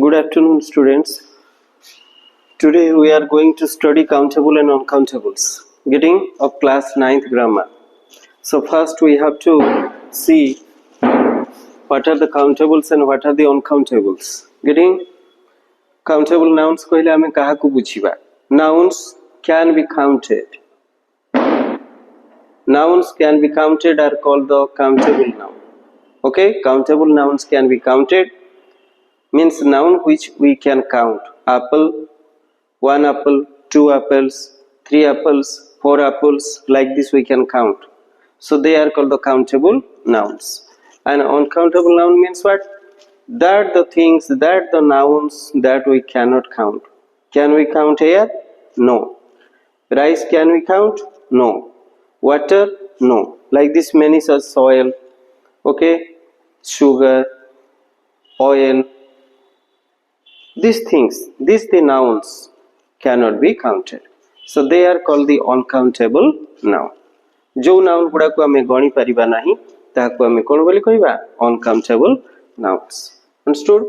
Good afternoon, students. Today we are going to study countable and uncountables, getting of class 9th grammar. So first we have to see what are the countables and what are the uncountables. Getting countable nouns कहले हमें काहाकू बुझिबा. Nouns can be counted. Nouns can be counted are called the countable noun. Okay, countable nouns can be counted means noun which we can count. Apple, 1 apple, 2 apples, 3 apples, 4 apples, like this we can count. So they are called the countable nouns. And uncountable noun means what? That the things, that the nouns that we cannot count. Can we count air? No. Rice can we count? No. Water? No. Like this many such soil, okay, sugar, oil, these things, these the nouns cannot be counted. So they are called the uncountable noun. जो noun गुड़ा को हमें गणी परिबा नहीं ताको हमें कौन बोली कहबा uncountable nouns. Understood?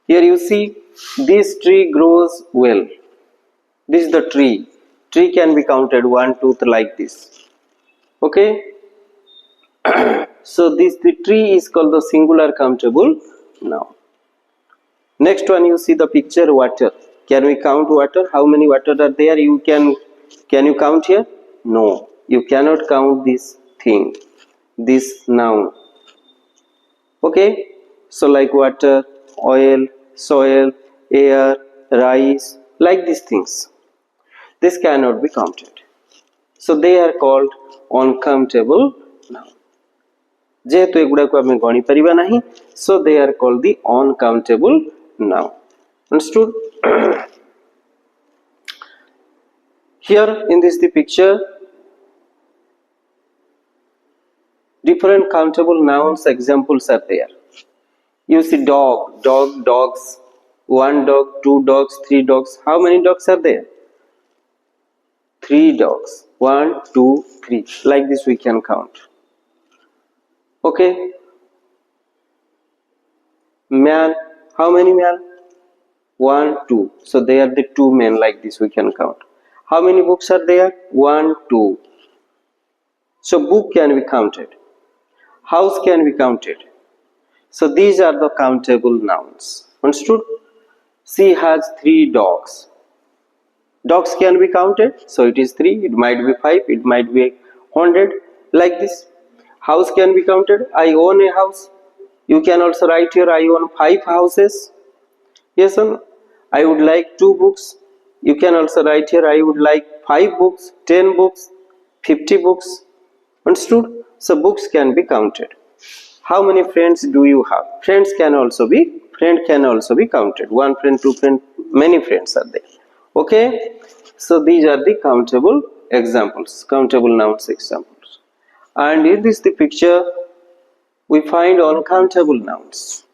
Here you see this tree grows well. This is the tree. Tree can be counted 1, 2, like this. Okay. So this the tree is called the singular countable noun. Next one, you see the picture water. Can we count water? How many water are there? Can you count here? No, you cannot count this thing, this noun. Okay, so like water, oil, soil, air, rice, like these things. This cannot be counted. So they are called uncountable noun. जेहेतु एगुड़ा को आम गणी परिबा नहीं, so they are called the uncountable noun. Understood? Here in this the picture, different countable nouns examples are there. You see dog, dogs, 1 dog, 2 dogs, 3 dogs. How many dogs are there? 3 dogs. 1, 2, 3. Like this we can count. Okay. Man, how many men? 1, 2. So they are the 2 men, like this we can count. How many books are there? 1, 2. So book can be counted. House can be counted. So these are the countable nouns. Understood? She has 3 dogs. Dogs can be counted. So it is 3. It might be 5. It might be 100. Like this. House can be counted. I own a house. You can also write here I own 5 houses. Yes or no? I would like 2 books. You can also write here I would like 5 books, 10 books, 50 books. Understood? So books can be counted. How many friends do you have? Friend can also be counted. 1 friend, 2 friend, many friends are there. Okay? So these are the countable examples, countable nouns examples. And in this the picture, we find uncountable nouns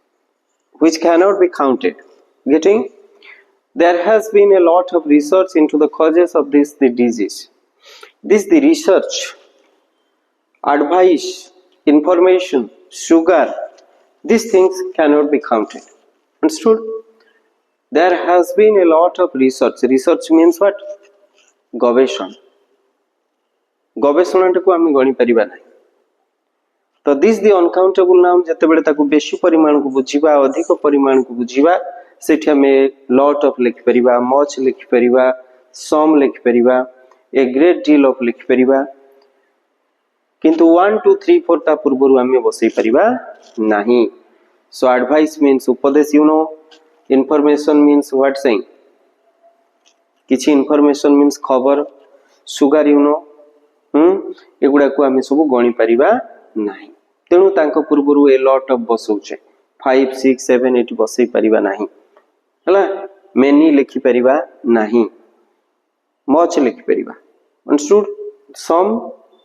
which cannot be counted. Getting? There has been a lot of research into the causes of the disease. This the research, advice, information, sugar, these things cannot be counted. Understood? There has been a lot of research. Research means what? गवेषण. गवेषण को आम गणी परिबा नहीं. तो this the uncountable noun जते बेले ताको बेसी परिमाण को बुझिबा, अधिक परिमाण को बुझिबा, सेठी हमें लॉट ऑफ लिखि परिबा, मच लिखि परिबा, सम लिखि परिबा, ए ग्रेट डील ऑफ लिखि परिबा. किंतु 1 2 3 4 ता पूर्वरु आमे बसई परिबा नाही. सो एडवाइस मीन्स उपदेश, you know. Information means what saying, किछि इन्फॉर्मेशन मीन्स खबर. Sugar, you know. एगुडा को आमे सब गणी परिबा नाही. तेणु तांको पूर्वरु ए लॉट ऑफ बसौचे 5 6 7 8 बसई परिबा नाही. हला मेनी लिखि परिबा नाही, मच लिखि परिबा. अंडरस्टूड? सम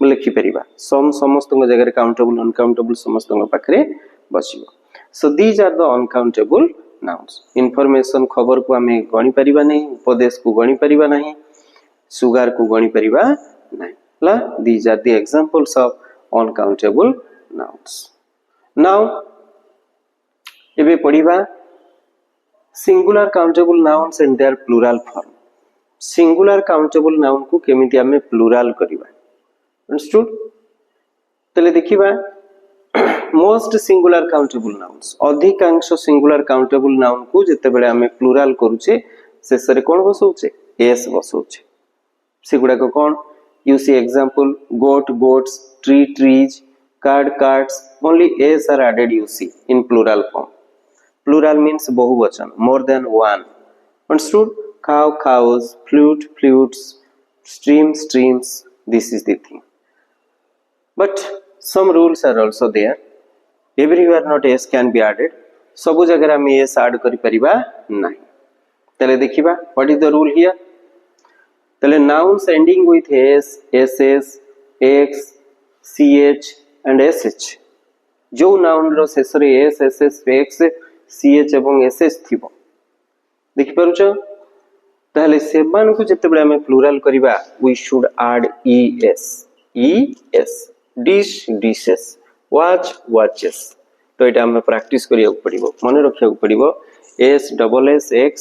लिखि परिबा. सम समस्त जगह काउंटेबल अनकाउंटेबल समस्त पाखरे बसिबो. So these are the uncountable nouns. Information खबर को आमे गणी परिबा नहीं, उपदेश को गणी परिबा नहीं, सुगर को गणी परिबा नहीं. हला these are the examples of uncountable nouns. Now एबे पढ़िबा singular countable nouns and their plural form. Singular countable noun को केमिति आमे प्लूरल करिबा, अंडरस्टूड। तले देखिबा मोस्ट सिंगुलर काउंटेबल नाउन्स, अधिकांश सिंगुलर काउंटेबल नाउन को जते बेले आमे प्लूरल करूचे शेष रे कोन बसौचे, एस बसौचे। सेगुडा को कोन, you see example goat goats, tree trees, card cards, only s are added you see in plural form. Plural means बहुवचन, more than one, understood. cow cows, flute flutes, stream streams, this is the thing. But some rules are also there, everywhere not s can be added, सब जगह हम s add करि परिबा नहीं। तले देखिबा what is the rule here। तले nouns ending with s, ss, x, ch and sh, जो noun रो शेष रे s, ss, x, ch एवं sh थिबो देखि परुछ। ताहले सेमान को जते बेले हमें प्लूरल करिबा we should add es, dish dishes, watch watches. तो एटा हमें प्रैक्टिस करिया पड़िबो, मने रखिया पड़िबो s double s x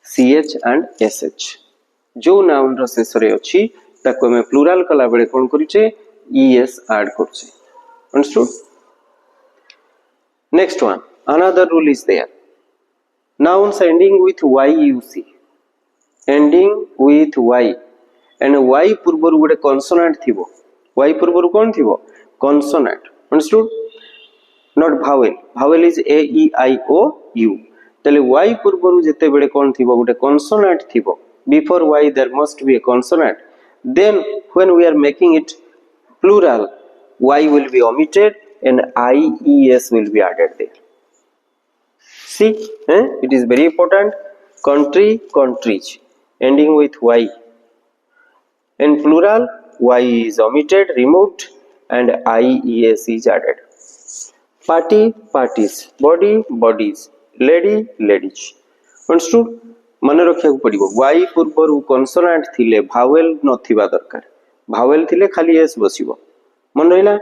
ch and sh, जो नाउन रो शेष रे अछि ताको हमें प्लूरल कला बेले कोन करिचे es ऐड करछे, understood. Next one, another rule is there, nouns ending with y you see, ending with y and y पूर्वर गोटे consonant थिबो, y पूर्वर कोन थिबो consonant, understood, not vowel, vowel is a e i o u। तले y पूर्वर जते बेले कोन थिबो गोटे consonant थिबो, before y there must be a consonant, then when we are making it plural y will be omitted and ies will be added there। See, it is very important, country countries ending with y, in plural y is omitted, removed and ies is added। party parties, body bodies, lady ladies, understood। मन रखिया पड़िबो y पूर्वर consonant थिले vowel नथिबा दरकार, vowel थिले खाली s बसिबो, मन रहिला।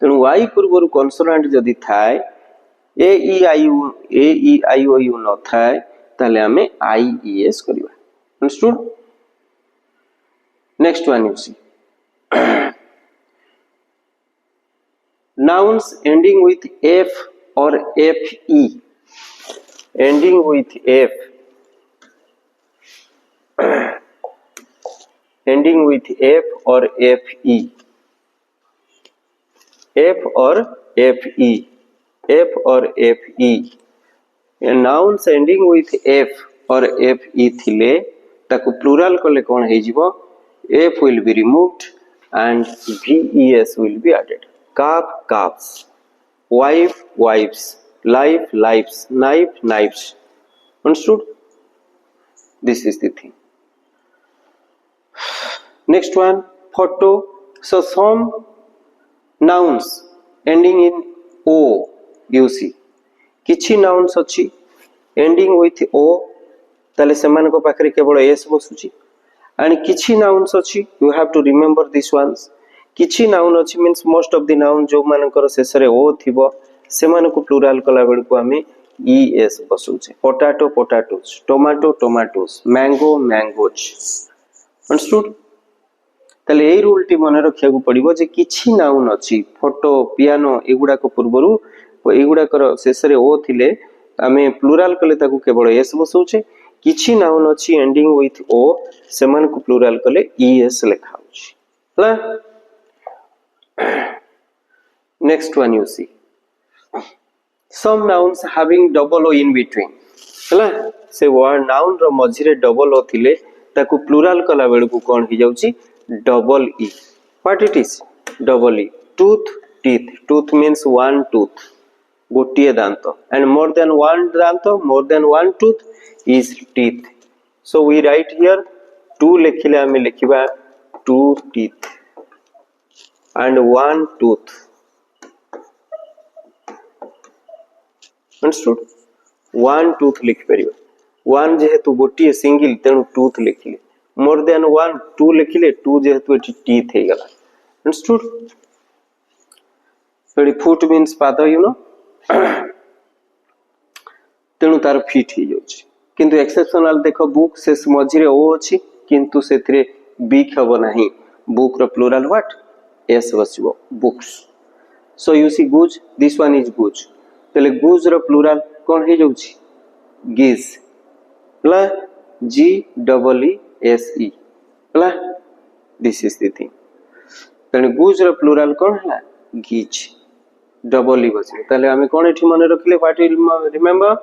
तेनु y पूर्वर consonant जदि थाए ए ई आई ओ यू न थाए ताले हमें ies करिबा, understood. Next one you see nouns ending with f or fe, ending with f, ending with f or fe, f or fe, f or fe, nouns ending with f or fe थिले ताको plural कले कोन हे जिवो, f will be removed and ves will be added। calf calves, wife wives, life lives, knife knives, understood, this is the thing। next one, photo। so some nouns ending in o you see, किछि nouns अछि ending with o ताले समान को पाखरे केवल s बसुची, and किछि nouns अछि you have to remember this ones। किछि noun अछि means most of the noun जो मानकर शेष रे o थिबो से मान को प्लूरल कला बेल को हमें es बसुचे। potato potatoes, tomato tomatoes, mango mangoes, understood। ताले ए रूल टी मन रखिया को पड़िबो जे किछि नाउन अछि फोटो पियानो एगुडा को पूर्वरु एगुडा कर शेष रे o थिले हमें प्लूरल कले ताको केवल s बसुचे, किछि नाउन अछि एंडिंग विथ o सेमान को प्लूरल कले es लिखा होछि, हला। next one you see some nouns having double o in between, हला। से word noun रो मझी रे double o थिले ताको प्लूरल कला बेल को कोन hi जाउची double e, what it is double e। tooth teeth, tooth means one tooth, गोटिए दांत, and more than one दांत, more than one tooth is teeth। so we write here two लिखिले हमें लिखिबा two teeth and one tooth, understood। one tooth लिख परिबा, one जेहेतु गोटिए single तेनु tooth लिखिले, more than one two लिखिले two जेहेतु एठी teeth हे गला, understood। so foot means पाद, you know, तेणु तार फिट हो जाउछि किंतु एक्सेप्शनल देखो बुक से मझिरे ओ अछि किंतु सेथिरे बिग हबो नाही book row plural what S बसिबो books so you see गुज दिस वन इज गुज तले गुज रो plural cone hey जाउछि गिज La ji double E S E La this is the thing तेणु गुज रो प्लुरल कोन हला गिज डबल ई बसिबो तले हमें कोन एठी मने रखले what will remember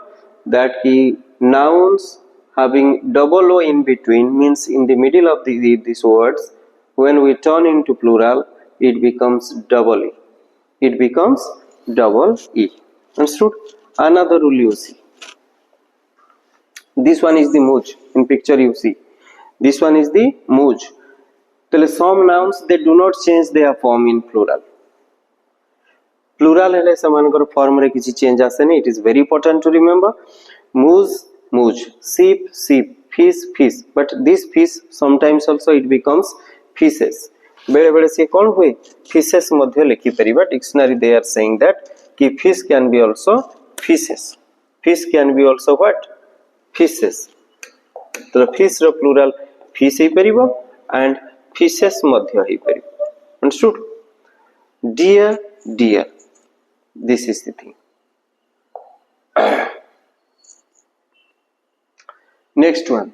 that key nouns having double o in between means in the middle of these words when we turn into plural it becomes double e, it becomes double e. Understood? Another rule you see, this one is the muj in picture you see, this one is the muj. So some nouns they do not change their form in plural. Plural हेले समानकर form रे किछि change आसेनी it is very important to remember moose moose sheep sheep fish fish but this fish sometimes also it becomes fishes बेले बेले से कोन होय फिशेस मध्ये लिखि परिबा dictionary they are saying that कि fish can be also fishes fish can be also what fishes तो फिश रो प्लुराल फिश हे परिबो एंड फिशेस मध्ये हे परिबो understood dear dear this is the thing. Next one,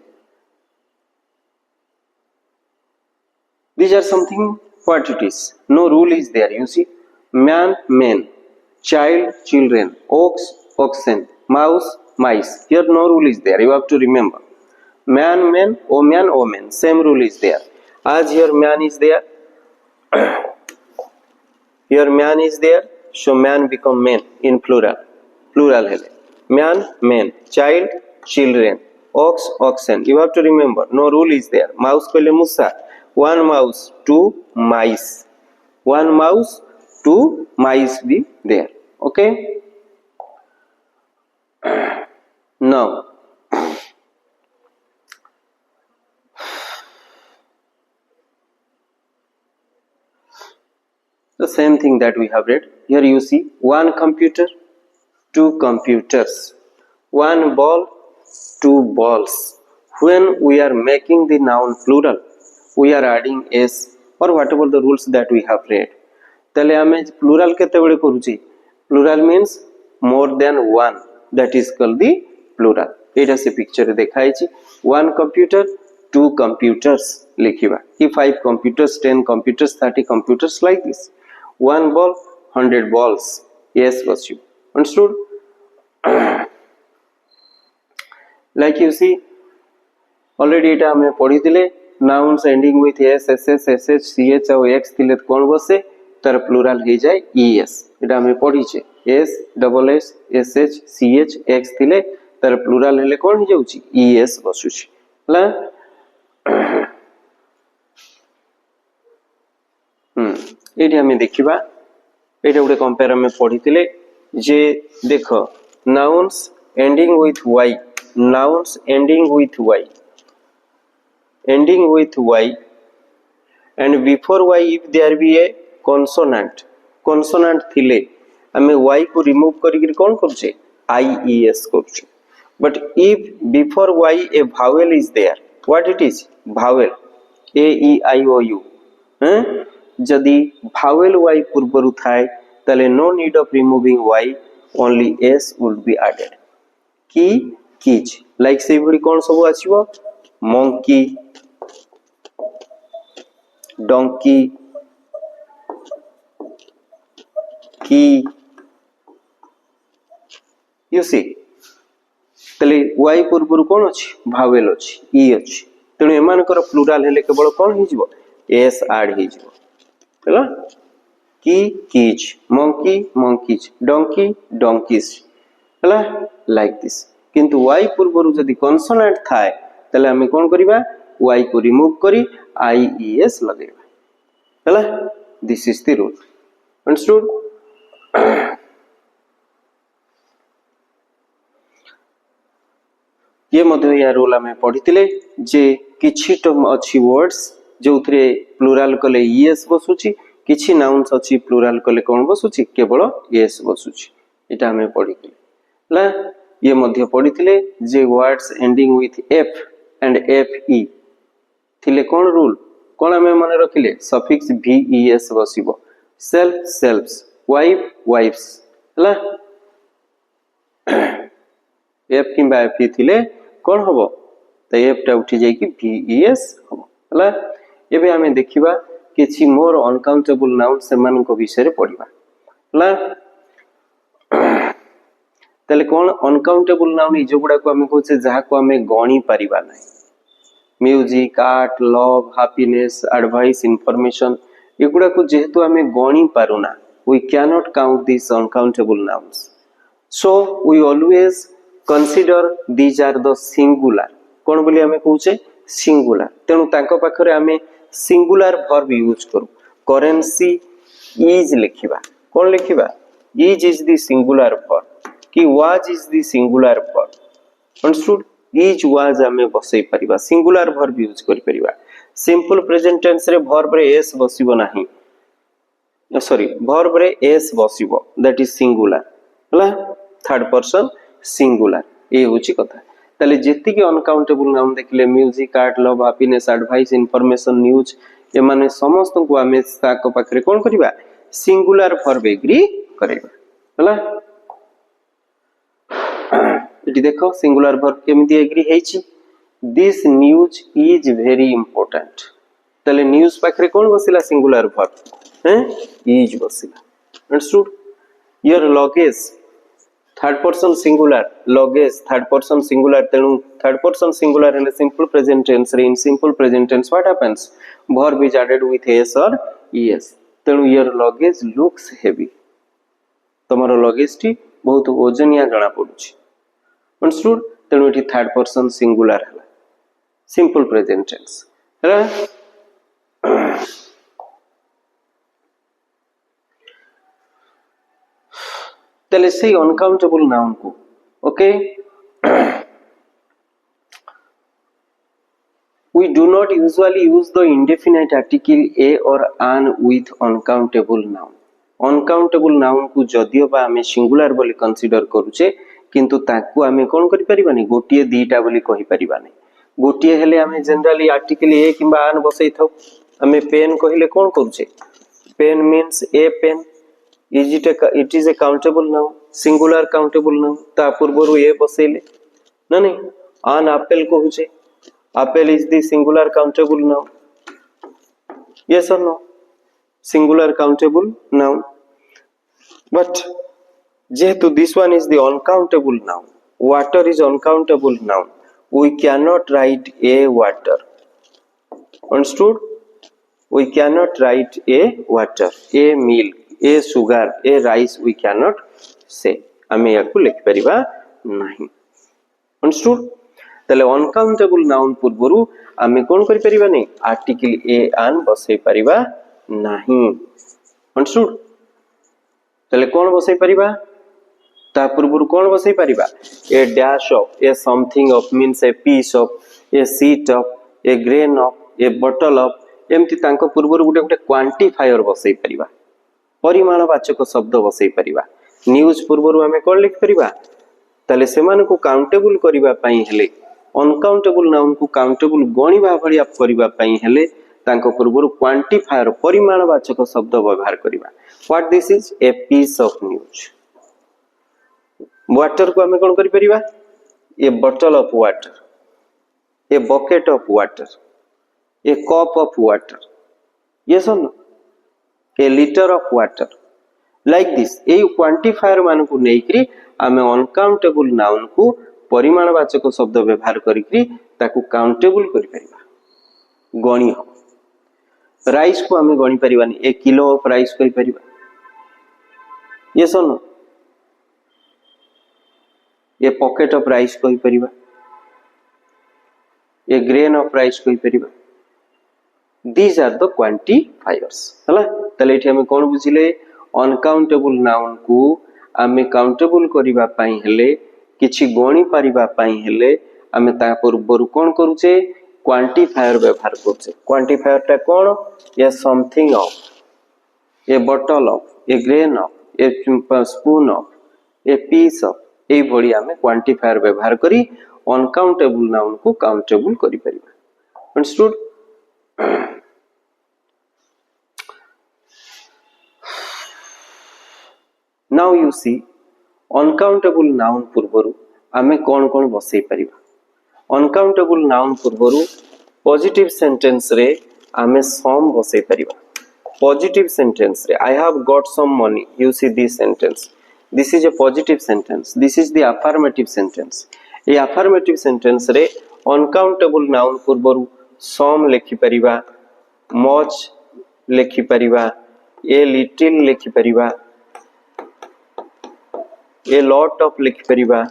these are something what it is, no rule is there, you see, man men, child children, ox oxen, mouse mice, here no rule is there, you have to remember man men woman same rule is there as here man is there here man is there so man become men in plural plural hele man men child children ox oxen you have to remember no rule is there mouse kole musa one mouse two mice one mouse two mice be there okay now the same thing that we have read here you see one computer two computers one ball two balls when we are making the noun plural we are adding s or whatever the rules that we have read tale ame plural kete bele karuchi plural means more than one that is called the plural eta se picture dekhai chi one computer two computers likhiba ki 5 computers 10 computers 30 computers like this one ball 100 balls yes was you understood like you see already eta hame पढ़ी दिले nouns ending with s ss sh ch और x थिले कोन बसे तर plural हे जाय es eta hame पढ़ी छे s double s sh ch x थिले तर प्लुरल हेले कोन हे जाउची es बसुची हला एठी हमें देखिबा एटा गुटे कंपेयर हमें पढ़ीतिले जे देखो nouns ending with y nouns ending with y and before y if there be a consonant थिले हमें y को रिमूव करिक कोन करछे ies करछे but if before y a vowel is there what it is vowel a e i o u जदि vowel y पूर्वरु थाए तले no need of removing y only s would be added की kids like से बड़ी कौन सब आसीबो monkey donkey key you see तले y पूर्वरु कौन अछि vowel अछि e अछि तेनु एमानकर प्लुरल हेले केवल कौन हि जिवो s add हि जिवो हला की kids monkey monkeys donkey donkeys हला like this किंतु y पूर्वरु जदि consonant थाए तले हमें कोन करिबा y को रिमूव करी ies लगेबा हला this is the rule understood ये मध्ये या रूल हमें पढ़ीतिले जे किछि तो अछि वर्ड्स जो थरे प्लुरल कले es बसुची किछि नाउन्स अछि प्लुरल कले कोन बसुची केवल es बसुची इटा हमें पढ़ी ये मध्य पढ़ी जे words ending with f and f e थिले कौन रूल कौन आम मन रखिले सफिक्स VES बसिबो सेल्फ सेल्फ्स वाइफ वाइफ्स हला एफ किंबा एफ ई थिले कौन हबो तो एफ टा उठी जाई कि VES हबो हला एबे आमे देखिबा किछि मोर अनकाउंटेबल नाउन सेमान को विषय रे पढ़िबा हला तले कौन अनकाउंटेबल नाउन ई जोगुडा को आमे कहछे जहा को आमे गणी परिबा नै music art love happiness advice information एगुडा को जेहेतु आमे गणी पारुना we can not count this uncountable nouns so we always consider these are the singular कोन बोली आमे कहूचे सिंगुलर तेनु तांको पाखरे आमे सिंगुलर वर्ब यूज करू करेंसी इज लिखिबा कोन लिखिबा इज द सिंगुलर वर्ब कि was is the singular verb understood is was आमे बसई परिबा सिंगुलर वर्ब यूज करि परिबा सिंपल प्रेजेंट टेंस रे वर्ब रे एस बसिबो नाही सॉरी वर्ब रे एस बसिबो दैट इज सिंगुलर हला थर्ड पर्सन सिंगुलर ए होची कथा तले जेति के अनकाउंटेबल नाउन देखले music art love happiness advice information news ए माने समस्त को आमे ताको पाखरे कोन करिबा सिंगुलर वर्ब एग्री करिबा हला इति देखो सिंगुलर वर्ब केमिति एग्री हेची this news is very important तले न्यूज पाखरे कोन बसिला सिंगुलर वर्ब हैं इज बसिला understood your luggage third person singular luggage third person singular तेनु third person singular in simple present tense रे in simple present tense what happens verb is added with s और es तेनु your luggage looks heavy तमरो luggage टी बहुत ओजनिया जणा पडुची अंडरस्टूड तेनु एठी थर्ड पर्सन सिंगुलर हला सिंपल प्रेजेंट टेंस हला तले से अनकाउंटेबल नाउन को okay we do not usually use the indefinite article a or an with uncountable noun uncountable noun को जदियो बा हमें सिंगुलर बोली कंसीडर करूचे किंतु ताकू हमें कोन करि परिबानी गोटिए दीटा बोली कहि परिबानी गोटिए हेले हमें जनरली आर्टिकल ए किबा आन बसै थाउ हमें पेन कहिले कोन करूचे pen means a pen it is a countable noun singular countable noun ता पूर्वरु ए बसैले न नहीं an apple कहूचे apple is the singular countable noun yes or no singular countable noun but जेहेतु this one is the uncountable noun water is uncountable noun we cannot write a water understood we cannot write a water a milk a sugar a rice we cannot say हमें याकू लिख परिबा नहीं understood तले uncountable noun पूर्वरु हमें कोन करि परिबा नहीं article a आन बसै परिबा नहीं अंडरस्टूड तले कोन बसै परिबा ता पूर्वरु कोन बसै परिबा a dash of a something of means a piece of a sheet of a grain of a bottle of एमति तांको पूर्वरु गुटे गुटे क्वांटिफायर बसै परिबा परिमाणवाचक शब्द बसई परिबा न्यूज पूर्वरु हमें कोन लिख परिबा तले सेमान को काउंटेबल करिबा पई हेले अनकाउंटेबल नाउन को काउंटेबल गणिबा भली आप करिबा पई हेले तांको पूर्वरु क्वांटिफायर परिमाणवाचक शब्द व्यवहार करिबा what this is a piece of news water को हमें कोन करि परिबा a bottle of water a bucket of water a cup of water yes or no a liter of water like this a quantifier मान को नेकरी आमे uncountable noun को परिमाणवाचक शब्द व्यवहार करिकरी ताकू काउंटेबल करि परिबा गणी हो राइस को आमे गणी परिबानी 1 किलो ऑफ राइस कहि परिबा ये सुनो ए पॉकेट ऑफ राइस कहि परिबा ए ग्रेन ऑफ राइस कहि परिबा these are the quantifiers हला तले एठी हमें कोन बुझिले अनकाउंटेबल नाउन को हमें काउंटेबल करिबा पई हेले किछि गणी परिबा पई हेले हमें ता पूर्वरु कोन करूचे क्वांटिफायर व्यवहार करूचे क्वांटिफायर ता कोन या something of a bottle of a grain of a spoon of a piece of a भली आमे क्वांटिफायर व्यवहार करी अनकाउंटेबल नाउन को काउंटेबल करि परिबा understood now you see uncountable noun पूर्वरु आमे कोन कोन बसई परिबा अनकाउंटेबल नाउन पूर्वरु पॉजिटिव सेंटेंस रे आमे सम बसई परिबा positive sentence re I have got some money you see this sentence this is a positive sentence this is the affirmative sentence A affirmative sentence रे uncountable noun पूर्वरु some Lekhi परिबा much Lekhi परिबा a little Lekhi परिबा a lot of Lekhi परिबा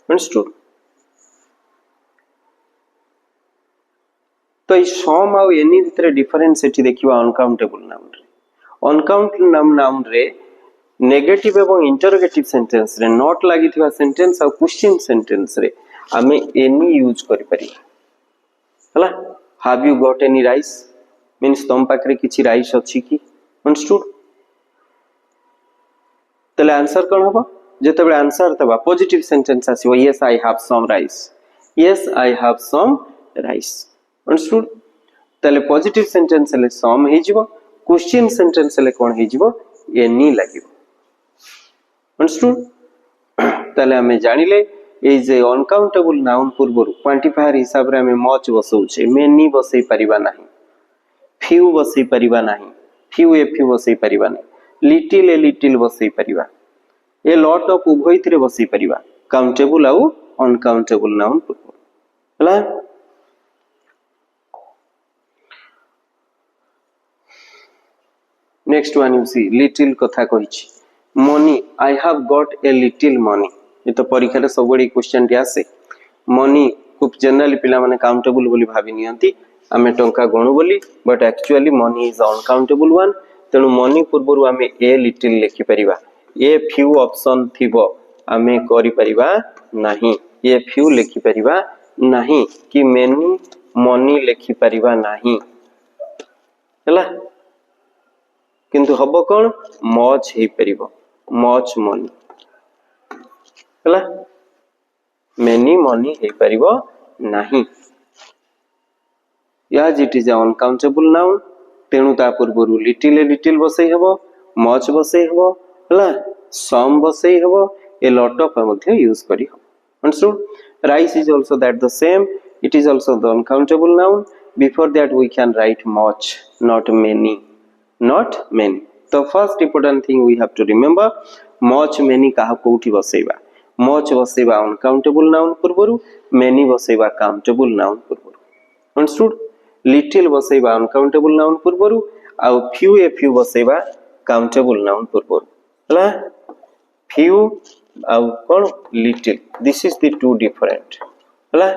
understood तो ये सम आउ any भितर difference एठी देखिबा uncountable noun रे uncountable noun रे negative एवं इंटरोगेटिव सेंटेंस रे नॉट लागिथिबा सेंटेंस आ क्वेश्चन सेंटेंस रे आमे एनी यूज करि परिबा हला have you got any rice means तम पाखरे किछि राइस अछि कि अंडरस्टूड तले आंसर कोन होबा जेतेबे आंसर तबा पॉजिटिव सेंटेंस आसीबो yes I have some rice yes I have some rice understood तले पॉजिटिव सेंटेंस ले सम हे जिवो क्वेश्चन सेंटेंस ले कोन हे जिवो एनी लागिवो अंडरस्टूड तले हमें जानिले ए जे अनकाउंटेबल नाउन पूर्वरु क्वांटिफायर हिसाब रे हमें मच बसौछे मेनी बसई परिबा नाही फ्यू बसई परिबा नाही फ्यू ए फ्यू बसई परिबा नाही लिटिल ए लिटिल बसई परिबा ए लॉट ऑफ उभयथिरे बसई परिबा काउंटेबल आउ अनकाउंटेबल नाउन पूर्वरु हला next one you see little कथा कहिछि money I have got a little money ये तो परीक्षा रे सब बड़ी क्वेश्चन टी आसे मनी खूब जनरली पिला माने काउंटेबल बोली भाबी नियंती आमे टंका गणु बोली but actually money is uncountable one तेनु मनी पूर्वरु आमे ए लिटिल लिखि परिबा ए फ्यू ऑप्शन थिबो आमे करि परिबा नाही ए फ्यू लिखि परिबा नाही कि मेनी मनी लिखि परिबा नाही हला किंतु हबो कोन मच हे परिबो मच मनी हला मेनी मनी हे परिबो नाही याज इट इज अनकाउंटेबल नाउन तेनु ता पूर्वरु लिटिल बसई हबो मच बसई हबो हला सम बसई हबो ए लॉट ऑफ मध्ये यूज करी हबो understood rice is also that the same it is also the uncountable noun before that we can write much not many the first important thing we have to remember much many kaha कोठी बसैबा much बसैबा uncountable noun पूर्वरु many बसैबा countable noun पूर्वरु understood little बसैबा uncountable noun पूर्वरु uh few a few बसैबा countable noun पूर्वरु हला few uh cone little this is the two different हला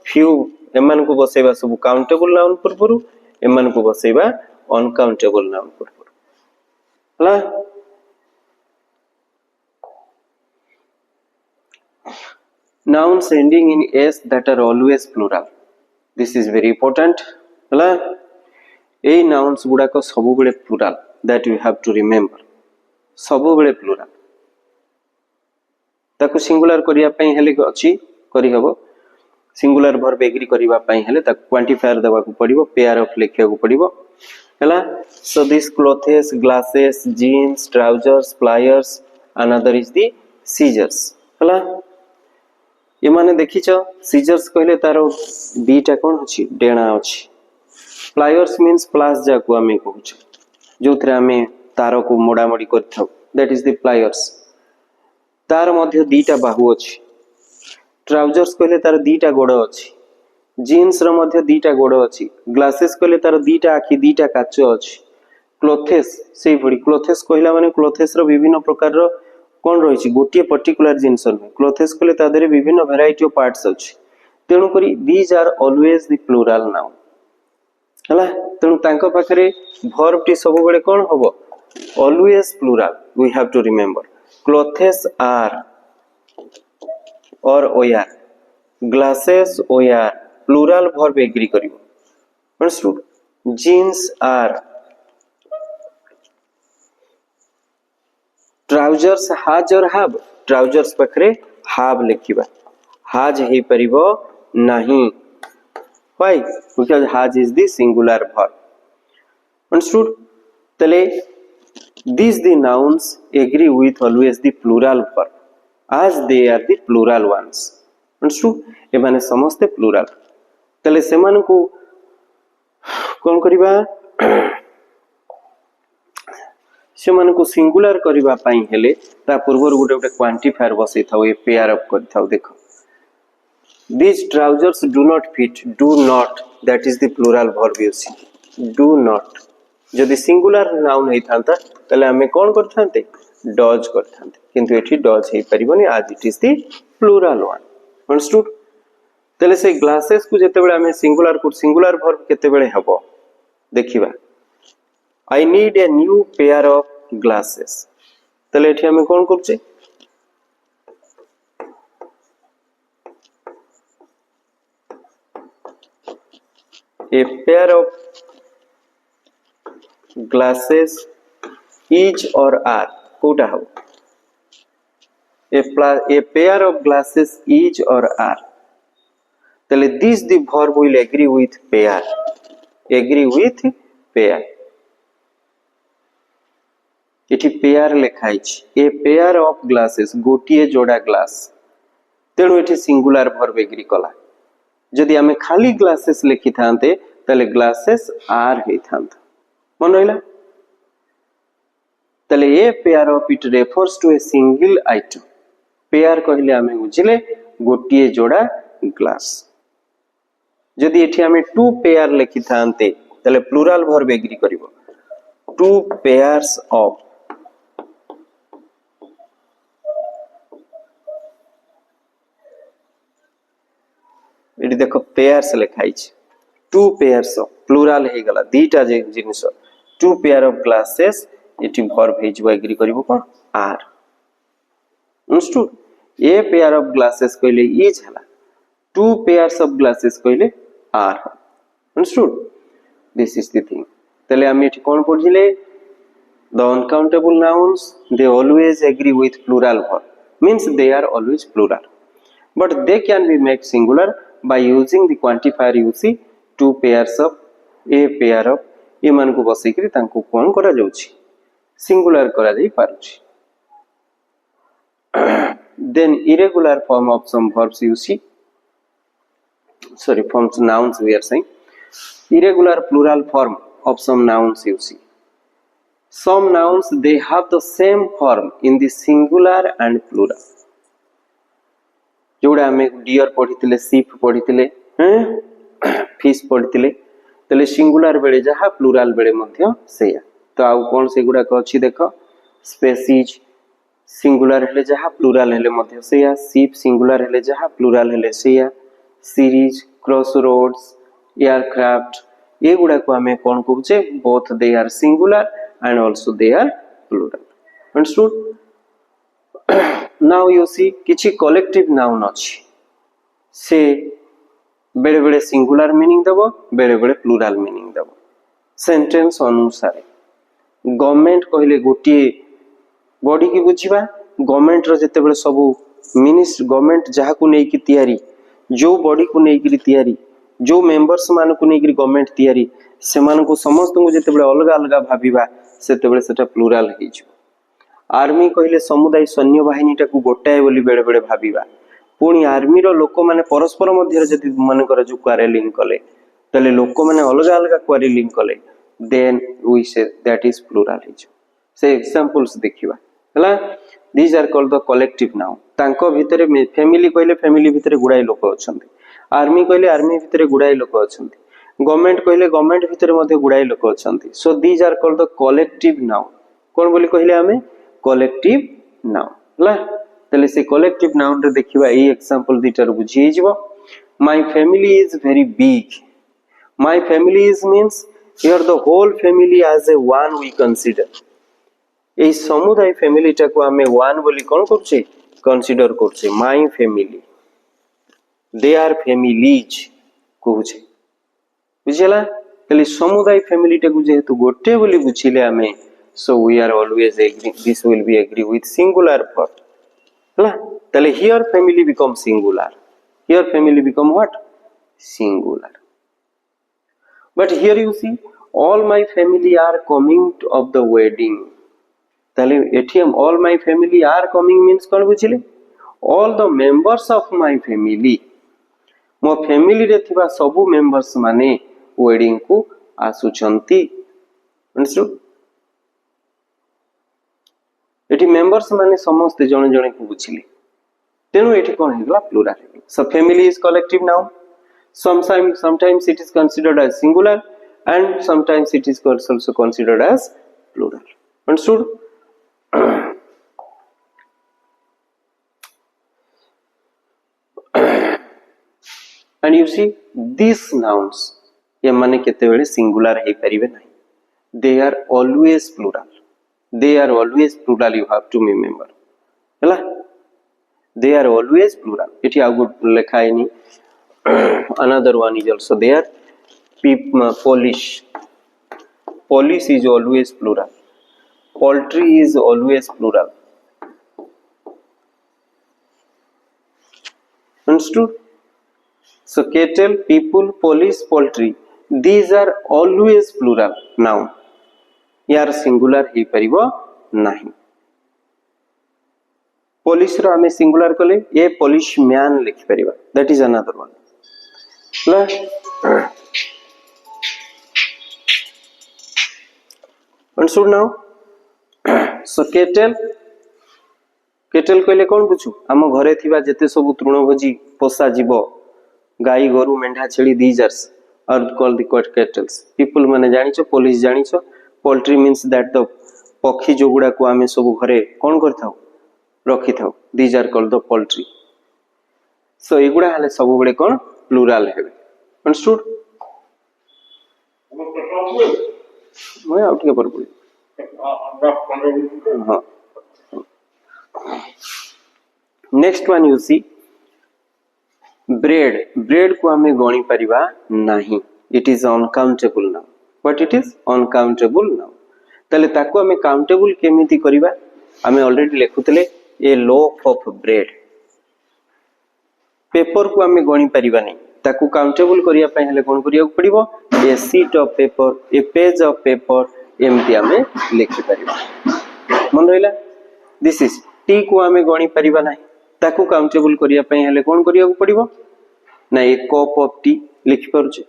few एमान को बसैबा सब countable noun पूर्वरु एमान को बसैबा uncountable noun पूर्वरु हला nouns ending in s that are always plural this is very important हला ए nouns गुडा को सब बेले plural that you have to remember सब बेले plural ताको सिंगुलर करिया पई हेले अछि करि हबो सिंगुलर वर्ब एग्री करिवा पई हेले ता क्वांटिफायर देबा को पड़िबो पेयर ऑफ लिखिया को पड़िबो हला so this clothes glasses jeans trousers pliers another is the scissors हला ये माने देखिछ scissors कहले तारो बीटा कोन अछि डेणा अछि pliers means प्लास जा को हमें कहूछ जोथरे हमें तारो को मोडा मोडी करथौ that is the pliers तार मध्य दीटा बाहु अछि ट्राउजर्स कहले तार दीटा गोड़ अछि जीन्स रो मध्य दीटा गोड़ अछि ग्लासेस कहले तार दीटा आखि दीटा काच अछि क्लोथेस से भडी क्लोथेस कहला माने क्लोथेस रो विभिन्न प्रकार रो कोन रहि छि गोटिए पर्टिकुलर जिंस नै क्लोथेस कहले तादरे विभिन्न वैरायटी ऑफ पार्ट्स अछि तेनु करी these are always the plural noun हला तेनु तांको पाखरे वर्ब टी सब बेले कोन होबो always plural we have to remember clothes are or wear glasses wear plural verb agree करिवो understood jeans are trousers has or how trousers पाखरे हाव लिखिबा हाज हे परिबो नहीं why because has is the singular verb understood tale these the nouns agree with always the plural verb as they are the plural ones understood एमाने समस्ते plural तले सेमान को कौन करिबा सेमान को सिंगुलर करिबा पई हेले ता पूर्व गोटे गोटे क्वांटिफायर बसै थाओ ए पेयर अप कर थाओ देखो these trousers do not fit do not that is the plural verb using do not जदि सिंगुलर नाउन हे थांता तले हमें कौन करथांते डज करथांते किंतु एठी डज हे परिबनी आज it is the plural one understood तले से ग्लासेस को जते बेले हमें सिंगुलर वर्ब केते बेले हबो देखिबा I need a new pair of glasses तले एठी हमें कौन करछे a pair of glasses is or are Kota हो a pair of glasses is or are तले this the verb will agree with pair एठी पेयर लिखाई ए पेयर ऑफ ग्लासेस गोटिए जोड़ा ग्लास तेणु एठी सिंगुलर वर्ब एग्री कला जदि आमे खाली ग्लासेस लिखि थांते तले ग्लासेस आर हे थांता मन रहिला तले a pair of it refers to a single item pair कहले आमे बुझिले गोटिए जोड़ा ग्लास जदि एठी आमे टू पेयर लिखि थांते तले प्लुरल वर्ब एग्री करिवो टू पेयर्स ऑफ एटी देखो पेयर्स लिखाई टू पेयर्स ऑफ प्लुरल हे गला दीटा जे जिनिस टू पेयर ऑफ ग्लासेस एटी वर्ब हे जबो एग्री करिवो कोन are understood a pair of glasses कहले इज हला टू पेयर्स ऑफ ग्लासेस कहले are understood this is the thing तले हम एटी कोन पढिले the uncountable nouns they always agree with plural verb means they are always plural but they can be made singular by using the quantifier you see two pairs of a pair of ए मान को बसई करी तांको कोन करा जाउची singular करा जाई पारुची then irregular form of some verbs you see forms nouns we are saying irregular plural form of some nouns you see some nouns they have the same form in the singular and plural जोड़ा हमें dear पढ़ी सीप पढ़ी fish पढ़ी तले singular बेले जहाँ plural बेले मध्य सेया तो आउ कौन से गुड़ा अच्छी देख स्पेसीज सिंगुलर हेले जहाँ प्लुराल हेले मध्य सेया सीप सिंगुलर हेले जहाँ प्लुराल हेले सेया सीरीज क्रॉस रोड्स एयरक्राफ्ट ये गुड़ा को हमें कौन कहूचे both they are singular and also they are plural understood now you see किछि कलेक्टिव नाउन अछि से बेले बेले सिंगुलर मीनिंग देबो बेले बेले प्लुरल मीनिंग देबो सेंटेंस अनुसार गवर्नमेंट कहले गोटी बॉडी की बुझिबा गवर्नमेंट रो जते बेले सब मिनिस्टर गवर्नमेंट जहा को नै कि तयारी जो बॉडी को नै कि तयारी जो मेंबर्स मान को नै कि गवर्नमेंट तयारी से मान को समस्त को जते बेले अलग अलग भाबिबा सेते बेले सेटा प्लुरल हे जो आर्मी कहले समुदाय सैन्य बाहिनी टाकू गोटाए बोली बेले बेले भाबिबा पुणी आर्मी रो लोक माने परस्पर मध्य जति मन कर जो क्वारेलिंग कले तले लोक माने अलग अलग क्वारेलिंग कले then we say that is plural his से एग्जांपल्स देखिबा हला these are called the collective noun तांको भितरे फैमिली कहले फैमिली भितरे गुडाई लोक अछंती आर्मी कहले आर्मी भितरे गुडाई लोक अछंती गवर्नमेंट कहले गवर्नमेंट भितरे मध्य गुडाई लोक अछंती so these are called the collective noun कोन बोली कहले हमें कलेक्टिव नाउन हला तले से कलेक्टिव नाउन रे देखिबा ए एग्जांपल दीटर बुझी जिवो my family is very big my family is means here the whole family as a one we consider a समुदाय फैमिली टा को हमें वन बोली कोन करछे कंसीडर करछे my family they are families कहूछे बुझिला तले समुदाय फैमिली टा को जेहेतु गोटे बोली बुझिले हमें so we are always agree, this will be agree with singular verb hala tale here family become singular, here family become what, singular. But here you see all my family are coming of the wedding, tale atm all my family are coming means kon buझिले, all the members of my family, मो family रे थिबा सबु members माने wedding को आसुचंती, understood. एठी members माने समस्त जणे जणे को बुझिले, तेनु एठी कोन हेगला प्लुरल हेगला। So family is collective noun, sometimes it is considered as singular and sometimes it is also considered as plural, understood। and you see these nouns ये माने केते बेले singular हे परिबे नाही, they are always plural, they are always plural, you have to remember हला, they are always plural। एठी आ good लेखा हैनी another one is also there, polish, polish is always plural, poultry is always plural, understood। So cattle, people, police, poultry, these are always plural noun, यार singular हे परिबो नाही। police रो हमें singular कले ये police man लिखि परिबा, that is another one। understood now। so cattle, cattle कहले कोन बुझु, हम घरे थिबा जेते सब तृणभोजी पोसा जीव, गाई गोरु मेंढा छेली, these are called the cattle। people माने जानिछो, police जानिछो, poultry means that the पक्षी जो गुडा को आमे सब घरे कोन करथाउ रखि थाउ, these are called the poultry। so एगुडा हले सब गुडे कोन प्लुरल हेबे, understood। मैं आउट के पर बोली हां। Next one you see bread, bread को हमें गणी परिबा नाही, it is uncountable now, but it is uncountable now। तले ताको हमें काउंटेबल केमिति करिबा, हमें ऑलरेडी लेखुतले a loaf of bread। Paper को हमें गणी परिबा नहीं, ताको काउंटेबल करिया पय हले कोन करिया पड़िबो, a sheet of paper, a page of paper एमति हमें लिखि परिबा। मन रहिला, दिस इज टी को हमें गणी परिबा नहीं, ताको काउंटेबल करिया पय हले कोन करिया पड़िबो ना, ए कप ऑफ टी लिखि परछे।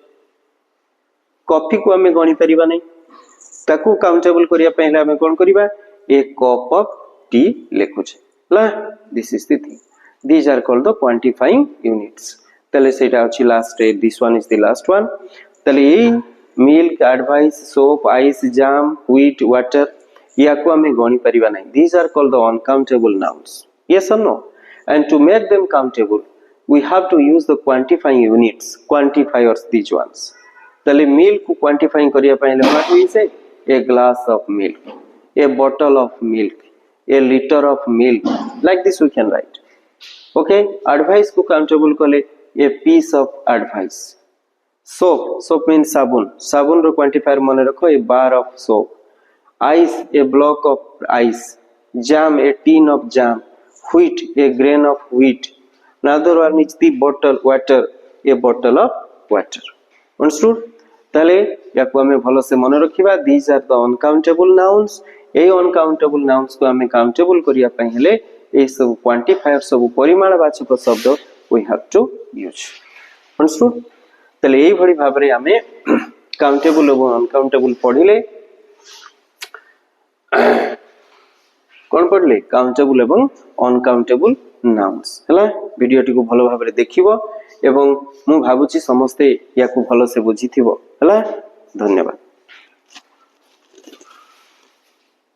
कॉफी को हमें गणी परिबा नहीं, ताको काउंटेबल करिया पय हले हमें कोन करिबा, ए कप ऑफ टी लिखुछे ला, this is the thing, these are called the quantifying units। तले सेटा अछि last, this one is the last one. तले a milk, advice, soap, ice, jam, wheat, water, या को हमें गणी परिबा नहीं, these are called the uncountable nouns, yes or no। and to make them countable we have to use the quantifying units, quantifiers, these ones। तले milk को quantifying करिया पहिले what we say, a glass of milk, a bottle of milk, a liter of milk, like this we can write। okay, advice को countable कले a piece of advice। soap, soap means sabun, sabun row quantifier मने रखो a bar of soap। ice, a block of ice। jam, a tin of jam। wheat, a grain of wheat। another one is the bottle, water, a bottle of water, understood। ताले याको हमें भलो से मन रखिबा, these are the uncountable nouns। A uncountable nouns को हमें countable करिया पय हेले ए सब क्वांटिफायर सब परिमाणवाचक शब्द we have to use, understood। ताले एई भली भाबरे हमें काउंटेबल और अनकाउंटेबल पढिले, कोन पढले, काउंटेबल एवं अनकाउंटेबल नाउन्स हला। वीडियोटी को भलो भाबरे देखिबो एवं मु भाबुची समस्ते याकू भलो से बुझिथिबो हला। धन्यवाद।